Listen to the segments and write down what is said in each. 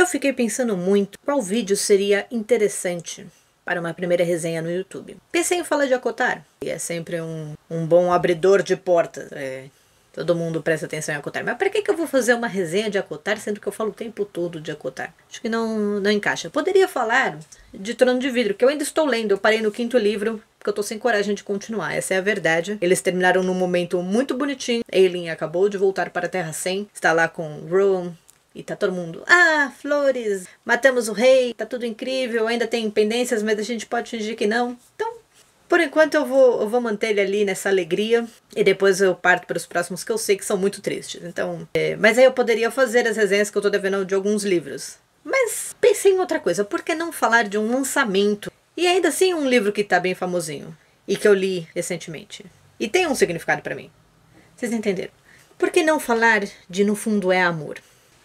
Eu fiquei pensando muito qual vídeo seria interessante para uma primeira resenha no YouTube. Pensei em falar de Acotar, que é sempre um bom abridor de portas. Todo mundo presta atenção em Acotar. Mas para que eu vou fazer uma resenha de Acotar, sendo que eu falo o tempo todo de Acotar? Acho que não encaixa. Eu poderia falar de Trono de Vidro, que eu ainda estou lendo. Eu parei no 5º livro, porque eu tô sem coragem de continuar. Essa é a verdade. Eles terminaram num momento muito bonitinho. Aelin acabou de voltar para a Terra 100. Está lá com Rowan. E tá todo mundo, flores, matamos o rei, tá tudo incrível, ainda tem pendências, mas a gente pode fingir que não. Então, por enquanto eu vou manter ele ali nessa alegria, e depois eu parto para os próximos que eu sei que são muito tristes. Então, mas aí eu poderia fazer as resenhas que eu tô devendo de alguns livros. Mas pensei em outra coisa, por que não falar de um lançamento? E ainda assim um livro que tá bem famosinho, e que eu li recentemente. E tem um significado para mim. Vocês entenderam? Por que não falar de No Fundo é Amor?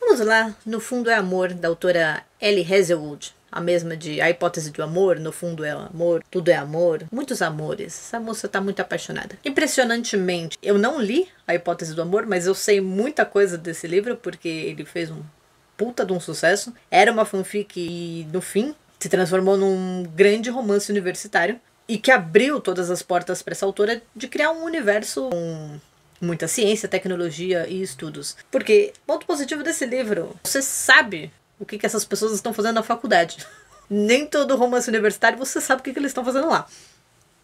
Vamos lá, No Fundo é Amor, da autora Ellie Hazelwood. A mesma de A Hipótese do Amor, No Fundo é Amor, Tudo é Amor. Muitos amores. Essa moça tá muito apaixonada. Impressionantemente, eu não li A Hipótese do Amor, mas eu sei muita coisa desse livro, porque ele fez um puta de um sucesso. Era uma fanfic e, no fim, se transformou num grande romance universitário. E que abriu todas as portas para essa autora de criar um universo com muita ciência, tecnologia e estudos. Porque, ponto positivo desse livro, você sabe o que essas pessoas estão fazendo na faculdade. Nem todo romance universitário você sabe o que eles estão fazendo lá.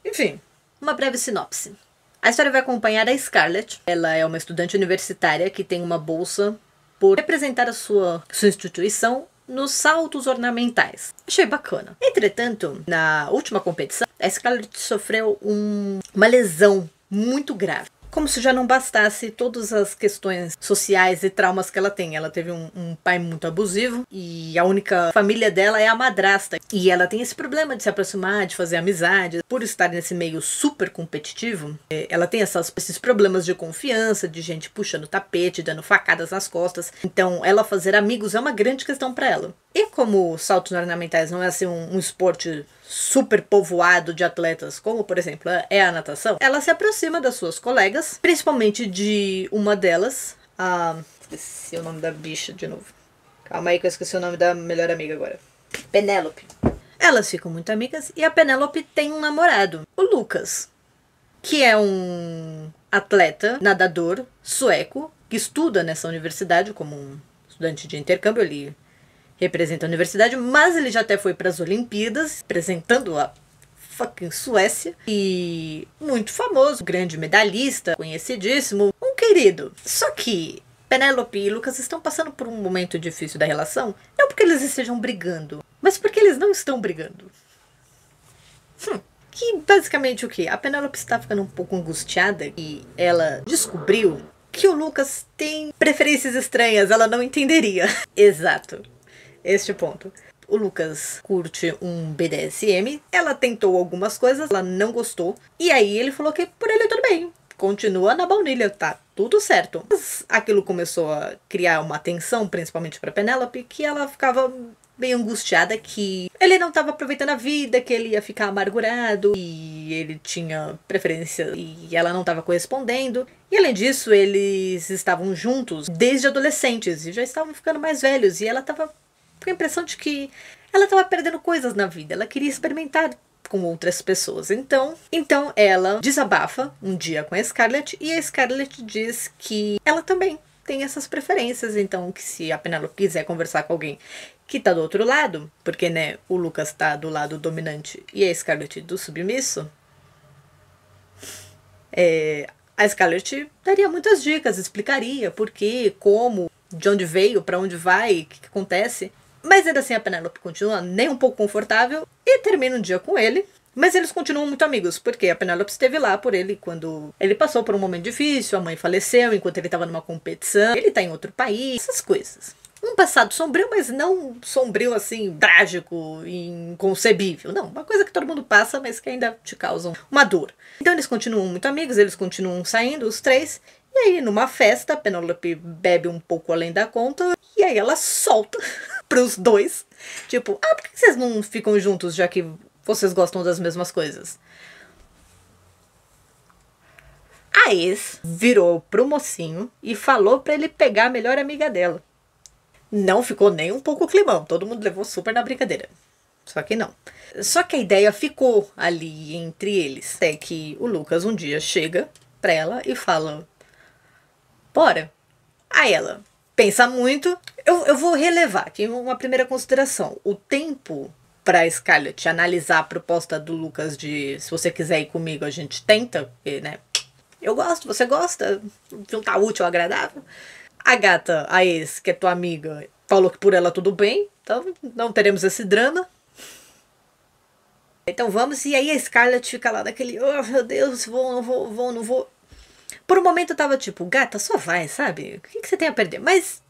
Enfim, uma breve sinopse. A história vai acompanhar a Scarlett. Ela é uma estudante universitária que tem uma bolsa por representar a sua instituição nos saltos ornamentais. Achei bacana. Entretanto, na última competição, a Scarlett sofreu uma lesão muito grave. Como se já não bastasse todas as questões sociais e traumas que ela tem. Ela teve um pai muito abusivo e a única família dela é a madrasta. E ela tem esse problema de se aproximar, de fazer amizade. Por estar nesse meio super competitivo, ela tem esses problemas de confiança, de gente puxando tapete, dando facadas nas costas. Então, ela fazer amigos é uma grande questão para ela. E como saltos ornamentais não é assim um esporte super povoado de atletas, como por exemplo é a natação, ela se aproxima das suas colegas, principalmente de uma delas, esqueci o nome da bicha de novo. Calma aí que eu esqueci o nome da melhor amiga agora. Penélope. Elas ficam muito amigas e a Penélope tem um namorado, o Lucas, que é um atleta, nadador sueco, que estuda nessa universidade como um estudante de intercâmbio. Ele representa a universidade, mas ele já até foi para as Olimpíadas, representando a fucking Suécia. E muito famoso, grande medalhista, conhecidíssimo, um querido. Só que Penélope e Lucas estão passando por um momento difícil da relação, não porque eles estejam brigando, mas porque eles não estão brigando. Que basicamente o quê? A Penélope está ficando um pouco angustiada e ela descobriu que o Lucas tem preferências estranhas, ela não entenderia. Exato. Este ponto. O Lucas curte um BDSM, ela tentou algumas coisas, ela não gostou, e aí ele falou que por ele tudo bem, continua na baunilha, tá tudo certo. Mas aquilo começou a criar uma tensão, principalmente pra Penélope, que ela ficava meio angustiada que ele não estava aproveitando a vida, que ele ia ficar amargurado, e ele tinha preferência e ela não estava correspondendo. E além disso, eles estavam juntos desde adolescentes e já estavam ficando mais velhos, e ela estava com a impressão de que ela estava perdendo coisas na vida. Ela queria experimentar com outras pessoas. Então ela desabafa um dia com a Scarlett, e a Scarlett diz que ela também tem essas preferências. Então, que se a Penélope quiser conversar com alguém que tá do outro lado, porque, né, o Lucas tá do lado dominante e a Scarlett do submisso, a Scarlett daria muitas dicas, explicaria por quê, como, de onde veio, pra onde vai, o que acontece. Mas ainda assim a Penélope continua nem um pouco confortável e termina um dia com ele. Mas eles continuam muito amigos, porque a Penélope esteve lá por ele quando ele passou por um momento difícil, a mãe faleceu enquanto ele estava numa competição, ele tá em outro país, essas coisas. Um passado sombrio, mas não sombrio assim, trágico, inconcebível. Não, uma coisa que todo mundo passa, mas que ainda te causa uma dor. Então eles continuam muito amigos, eles continuam saindo, os três. E aí, numa festa, a Penélope bebe um pouco além da conta, e aí ela solta pros dois. Tipo, por que vocês não ficam juntos, já que vocês gostam das mesmas coisas? A ex virou pro mocinho e falou pra ele pegar a melhor amiga dela. Não ficou nem um pouco climão, todo mundo levou super na brincadeira. Só que não. Só que a ideia ficou ali entre eles. Até que o Lucas um dia chega pra ela e fala: bora. Aí ela pensa muito. Eu vou relevar aqui uma primeira consideração. O tempo pra Scarlett analisar a proposta do Lucas de se você quiser ir comigo a gente tenta, porque, né? Eu gosto, você gosta, juntar útil ao agradável. A gata, a ex, que é tua amiga, falou que por ela tudo bem, então não teremos esse drama. Então vamos, e aí a Scarlett fica lá daquele, oh meu Deus, não vou. Por um momento eu tava tipo, gata, só vai, sabe? O que você tem a perder? Mas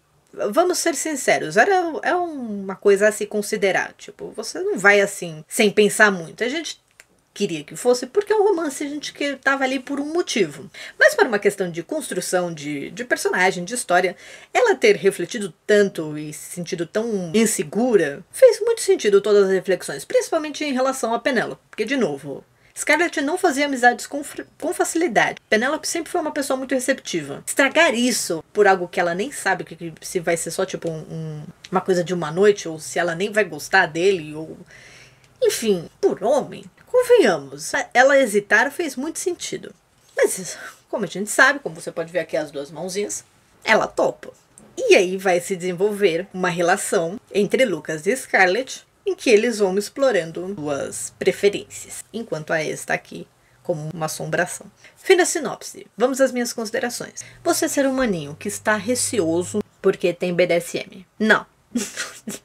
vamos ser sinceros, é uma coisa a se considerar. Tipo, você não vai assim, sem pensar muito. A gente queria que fosse porque é um romance, a gente que tava ali por um motivo. Mas para uma questão de construção de personagem, de história, ela ter refletido tanto e se sentido tão insegura, fez muito sentido todas as reflexões, principalmente em relação a Penélope. Porque, de novo, Scarlett não fazia amizades com facilidade. Penélope sempre foi uma pessoa muito receptiva. Estragar isso por algo que ela nem sabe se vai ser só tipo uma coisa de uma noite, ou se ela nem vai gostar dele, ou... Enfim, por homem, convenhamos, ela hesitar fez muito sentido. Mas, como a gente sabe, como você pode ver aqui as duas mãozinhas, ela topa. E aí vai se desenvolver uma relação entre Lucas e Scarlett, em que eles vão explorando suas preferências, enquanto a ex está aqui como uma assombração. Fim da sinopse. Vamos às minhas considerações. Você ser um maninho que está receoso porque tem BDSM. Não.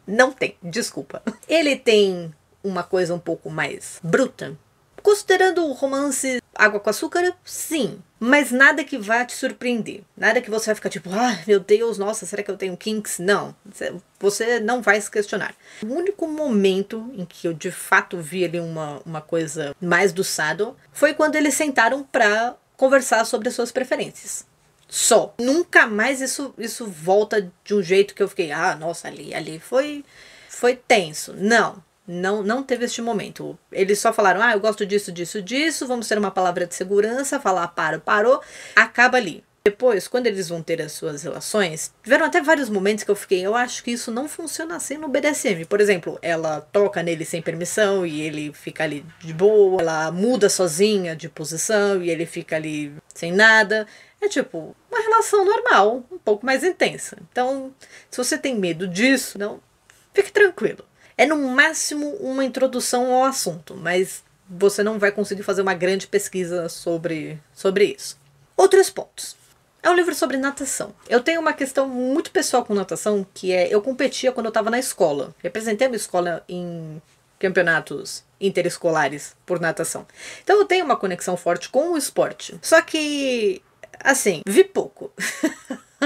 Não tem, desculpa. Ele tem uma coisa um pouco mais bruta. Considerando o romance Água com Açúcar, sim. Mas nada que vá te surpreender. Nada que você vai ficar tipo, ah, meu Deus, nossa, será que eu tenho kinks? Não. Você não vai se questionar. O único momento em que eu de fato vi ali uma coisa mais do Sado foi quando eles sentaram pra conversar sobre as suas preferências. Só. Nunca mais isso volta de um jeito que eu fiquei, ah, nossa, ali foi tenso. Não teve este momento. Eles só falaram, ah, eu gosto disso, vamos ter uma palavra de segurança, falar parou, acaba ali. Depois, quando eles vão ter as suas relações, tiveram até vários momentos que eu fiquei, eu acho que isso não funciona assim no BDSM. Por exemplo, ela toca nele sem permissão e ele fica ali de boa, ela muda sozinha de posição e ele fica ali sem nada. É tipo, uma relação normal, um pouco mais intensa. Então, se você tem medo disso, não, fique tranquilo. É no máximo uma introdução ao assunto, mas você não vai conseguir fazer uma grande pesquisa sobre isso. Outros pontos. É um livro sobre natação. Eu tenho uma questão muito pessoal com natação, que é, eu competia quando eu estava na escola. Representei a minha escola em campeonatos interescolares por natação. Então eu tenho uma conexão forte com o esporte. Só que, assim, vi pouco.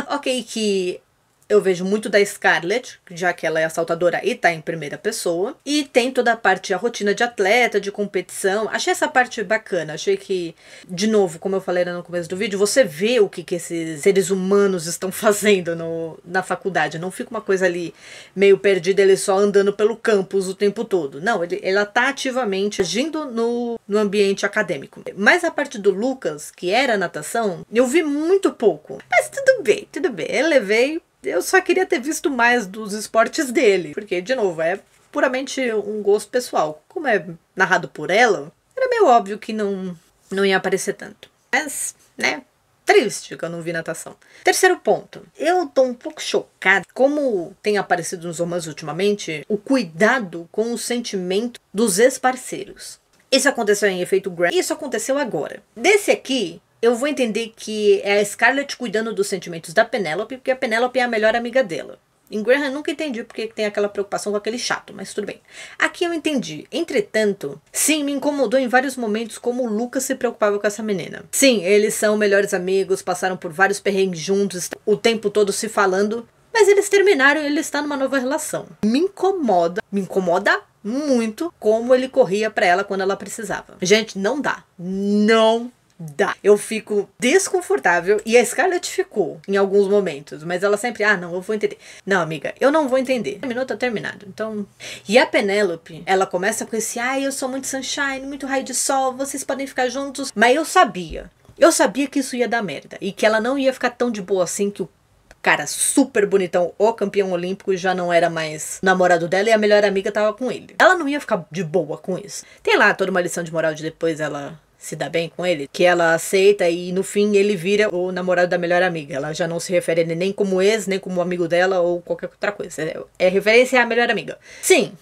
Ok, que eu vejo muito da Scarlett, já que ela é assaltadora e tá em primeira pessoa. E tem toda a parte, a rotina de atleta, de competição. Achei essa parte bacana. Achei que, de novo, como eu falei no começo do vídeo, você vê o que esses seres humanos estão fazendo na faculdade. Não fica uma coisa ali meio perdida, ele só andando pelo campus o tempo todo. Não, ela tá ativamente agindo no ambiente acadêmico. Mas a parte do Lucas, que era natação, eu vi muito pouco. Mas tudo bem. Eu levei. Eu só queria ter visto mais dos esportes dele. Porque, de novo, é puramente um gosto pessoal. Como é narrado por ela, era meio óbvio que não ia aparecer tanto. Mas, né, triste que eu não vi natação. Terceiro ponto. Eu tô um pouco chocada como tem aparecido nos romances ultimamente o cuidado com o sentimento dos ex-parceiros. Isso aconteceu em Efeito Graham. E isso aconteceu agora. Desse aqui, eu vou entender que é a Scarlett cuidando dos sentimentos da Penélope, porque a Penélope é a melhor amiga dela. Em Graham nunca entendi porque tem aquela preocupação com aquele chato, mas tudo bem. Aqui eu entendi. Entretanto, sim, me incomodou em vários momentos como o Lucas se preocupava com essa menina. Sim, eles são melhores amigos, passaram por vários perrengues juntos, o tempo todo se falando, mas eles terminaram e ele está numa nova relação. Me incomoda muito como ele corria pra ela quando ela precisava. Gente, não dá. Não dá. Eu fico desconfortável e a Scarlett ficou em alguns momentos, mas ela sempre, não, eu vou entender. Não, amiga, eu não vou entender. Terminou, tá terminado. Então, e a Penélope, ela começa com esse, eu sou muito sunshine, muito raio de sol, vocês podem ficar juntos. Mas eu sabia que isso ia dar merda e que ela não ia ficar tão de boa assim, que cara super bonitão, o campeão olímpico, já não era mais namorado dela e a melhor amiga tava com ele. Ela não ia ficar de boa com isso. Tem lá toda uma lição de moral de depois ela se dá bem com ele, que ela aceita e no fim ele vira o namorado da melhor amiga. Ela já não se refere a ele nem como ex, nem como amigo dela ou qualquer outra coisa. É referência à melhor amiga. Sim.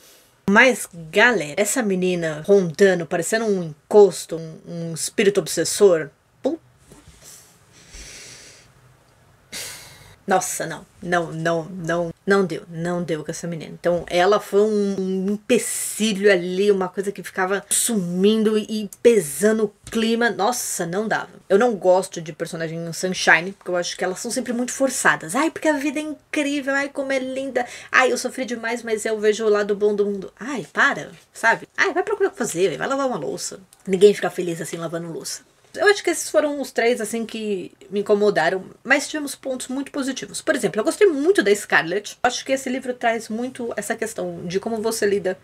Mas, galera, essa menina rondando, parecendo um encosto, um espírito obsessor. Nossa, não deu com essa menina. Então ela foi um empecilho ali, uma coisa que ficava sumindo e pesando o clima. Nossa, não dava. Eu não gosto de personagem Sunshine, porque eu acho que elas são sempre muito forçadas. Ai, porque a vida é incrível, ai, como é linda. Ai, eu sofri demais, mas eu vejo o lado bom do mundo. Ai, para, sabe? Ai, vai procurar o que fazer, vai lavar uma louça. Ninguém fica feliz assim lavando louça. Eu acho que esses foram os 3, assim, que me incomodaram, mas tivemos pontos muito positivos. Por exemplo, eu gostei muito da Scarlett. Acho que esse livro traz muito essa questão de como você lida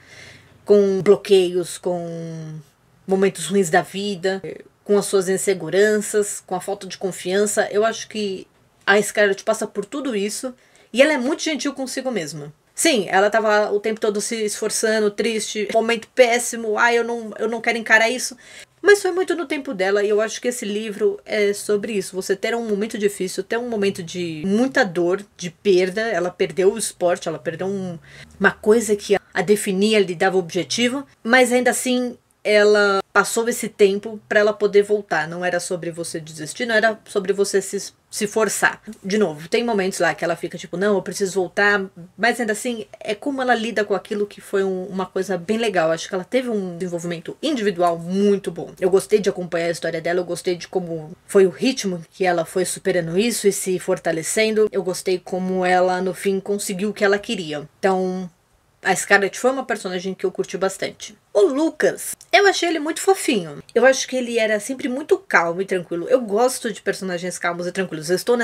com bloqueios, com momentos ruins da vida, com as suas inseguranças, com a falta de confiança. Eu acho que a Scarlett passa por tudo isso e ela é muito gentil consigo mesma. Sim, ela tava o tempo todo se esforçando, triste, momento péssimo, ai, eu não quero encarar isso. Mas foi muito no tempo dela e eu acho que esse livro é sobre isso. Você ter um momento difícil, ter um momento de muita dor, de perda. Ela perdeu o esporte, ela perdeu uma coisa que a definia, lhe dava objetivo. Mas ainda assim, ela passou esse tempo para ela poder voltar. Não era sobre você desistir, não era sobre você se forçar. De novo, tem momentos lá que ela fica tipo, não, eu preciso voltar. Mas ainda assim, é como ela lida com aquilo que foi uma coisa bem legal. Acho que ela teve um desenvolvimento individual muito bom. Eu gostei de acompanhar a história dela, eu gostei de como foi o ritmo que ela foi superando isso e se fortalecendo. Eu gostei como ela, no fim, conseguiu o que ela queria. Então, a Scarlett foi uma personagem que eu curti bastante. O Lucas, eu achei ele muito fofinho. Eu acho que ele era sempre muito calmo e tranquilo. Eu gosto de personagens calmos e tranquilos. Eu estou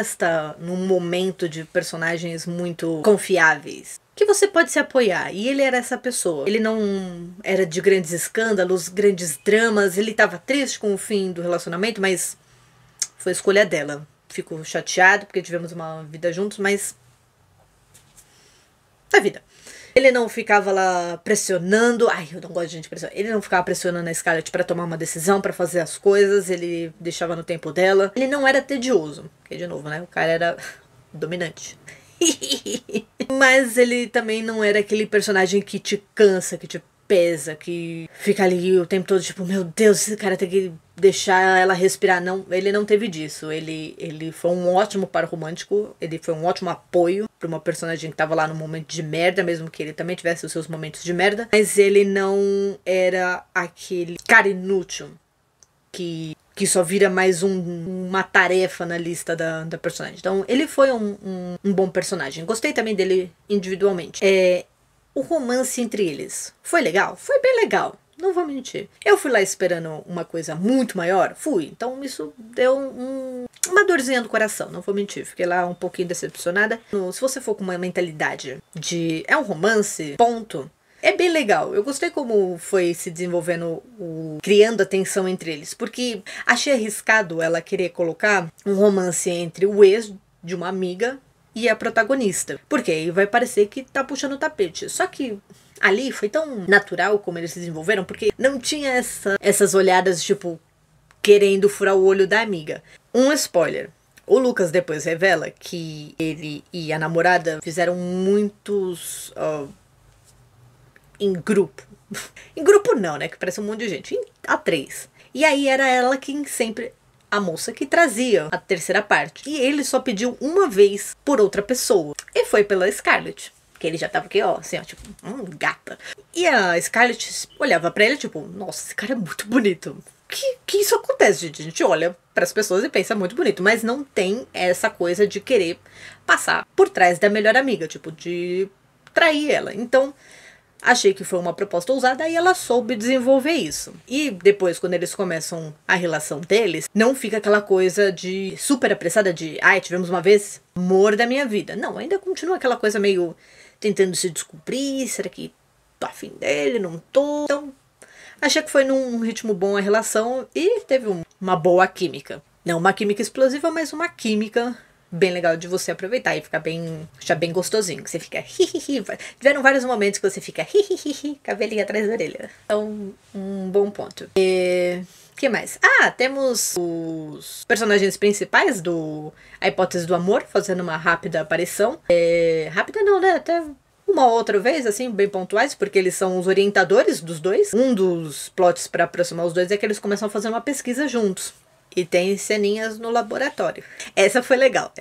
num momento de personagens muito confiáveis, que você pode se apoiar. E ele era essa pessoa. Ele não era de grandes escândalos, grandes dramas. Ele estava triste com o fim do relacionamento, mas foi escolha dela. Fico chateado porque tivemos uma vida juntos, mas é vida. Ele não ficava lá pressionando. Ai, eu não gosto de gente pressionando. Ele não ficava pressionando a Scarlett pra tomar uma decisão, pra fazer as coisas. Ele deixava no tempo dela. Ele não era tedioso. Porque, de novo, né? O cara era dominante. Mas ele também não era aquele personagem que te cansa, que te pesa, que fica ali o tempo todo tipo, meu Deus, esse cara tem que deixar ela respirar. Não, ele não teve disso. Ele foi um ótimo par romântico, ele foi um ótimo apoio pra uma personagem que tava lá no momento de merda, mesmo que ele também tivesse os seus momentos de merda, mas ele não era aquele cara inútil que só vira mais uma tarefa na lista da personagem. Então ele foi um bom personagem. Gostei também dele individualmente. O romance entre eles foi legal? Foi bem legal, não vou mentir. Eu fui lá esperando uma coisa muito maior? Fui. Então isso deu uma dorzinha no coração, não vou mentir. Fiquei lá um pouquinho decepcionada. Se você for com uma mentalidade de é um romance, ponto, é bem legal. Eu gostei como foi se desenvolvendo, criando a tensão entre eles. Porque achei arriscado ela querer colocar um romance entre o ex de uma amiga e a protagonista. Porque aí vai parecer que tá puxando o tapete. Só que ali foi tão natural como eles se desenvolveram, porque não tinha essas olhadas, tipo, querendo furar o olho da amiga. Um spoiler. O Lucas depois revela que ele e a namorada fizeram muitos em grupo. Em grupo não, né? Que parece um monte de gente. A 3. E aí era ela quem sempre... a moça que trazia a terceira parte. E ele só pediu uma vez por outra pessoa. E foi pela Scarlett. Que ele já tava aqui, ó, assim, ó, tipo, gata. E a Scarlett olhava pra ele, tipo, nossa, esse cara é muito bonito. Que isso acontece, gente? A gente olha pras pessoas e pensa muito bonito. Mas não tem essa coisa de querer passar por trás da melhor amiga. Tipo, de trair ela. Então... achei que foi uma proposta ousada e ela soube desenvolver isso. E depois, quando eles começam a relação deles, não fica aquela coisa de super apressada de ai, tivemos uma vez, amor da minha vida. Não, ainda continua aquela coisa meio tentando se descobrir, será que tô afim dele, não tô? Então, achei que foi num ritmo bom a relação e teve uma boa química. Não uma química explosiva, mas uma química bem legal de você aproveitar e achar bem gostosinho, que você fica hihihi. Tiveram vários momentos que você fica hihihi, cabelinho atrás da orelha. Então, um bom ponto. Que mais? Temos os personagens principais do A Hipótese do Amor, fazendo uma rápida aparição. Rápida não, né? Até uma outra vez, assim, bem pontuais, porque eles são os orientadores dos dois. Um dos plots pra aproximar os dois é que eles começam a fazer uma pesquisa juntos. E tem ceninhas no laboratório. Essa foi legal.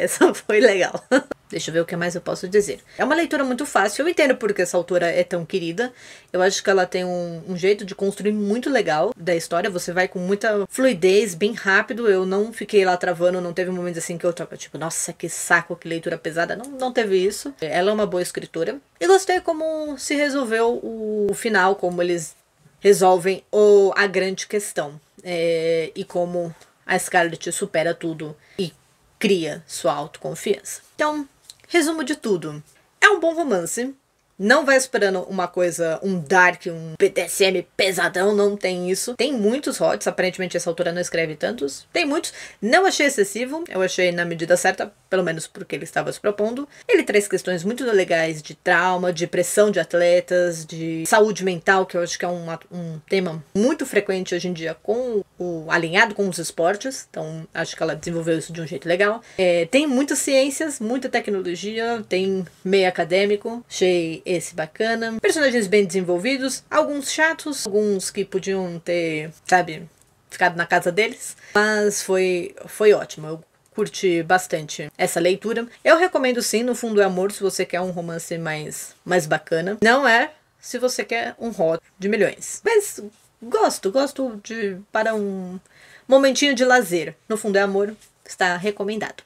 Deixa eu ver o que mais eu posso dizer. É uma leitura muito fácil. Eu entendo porque essa autora é tão querida. Eu acho que ela tem um jeito de construir muito legal da história. Você vai com muita fluidez, bem rápido. Eu não fiquei lá travando. Não teve momentos assim que eu tava tipo, nossa, que saco, que leitura pesada. Não teve isso. Ela é uma boa escritora. E gostei como se resolveu o final. Como eles resolvem a grande questão. E como a Scarlett supera tudo e cria sua autoconfiança. Então, resumo de tudo. É um bom romance. Não vai esperando uma coisa, um dark, um BDSM pesadão, não tem isso. Tem muitos hots, aparentemente essa autora não escreve tantos. Tem muitos. Não achei excessivo, eu achei na medida certa, pelo menos porque ele estava se propondo. Ele traz questões muito legais de trauma, de pressão de atletas, de saúde mental, que eu acho que é um tema muito frequente hoje em dia alinhado com os esportes. Então, acho que ela desenvolveu isso de um jeito legal. Tem muitas ciências, muita tecnologia, tem meio acadêmico. Achei esse bacana. Personagens bem desenvolvidos, alguns chatos, alguns que podiam ter, sabe, ficado na casa deles. Mas foi ótimo. Eu curti bastante essa leitura. Eu recomendo sim, No Fundo é Amor, se você quer um romance mais bacana. Não é se você quer um hot de milhões. Mas gosto para um momentinho de lazer. No Fundo é Amor, está recomendado.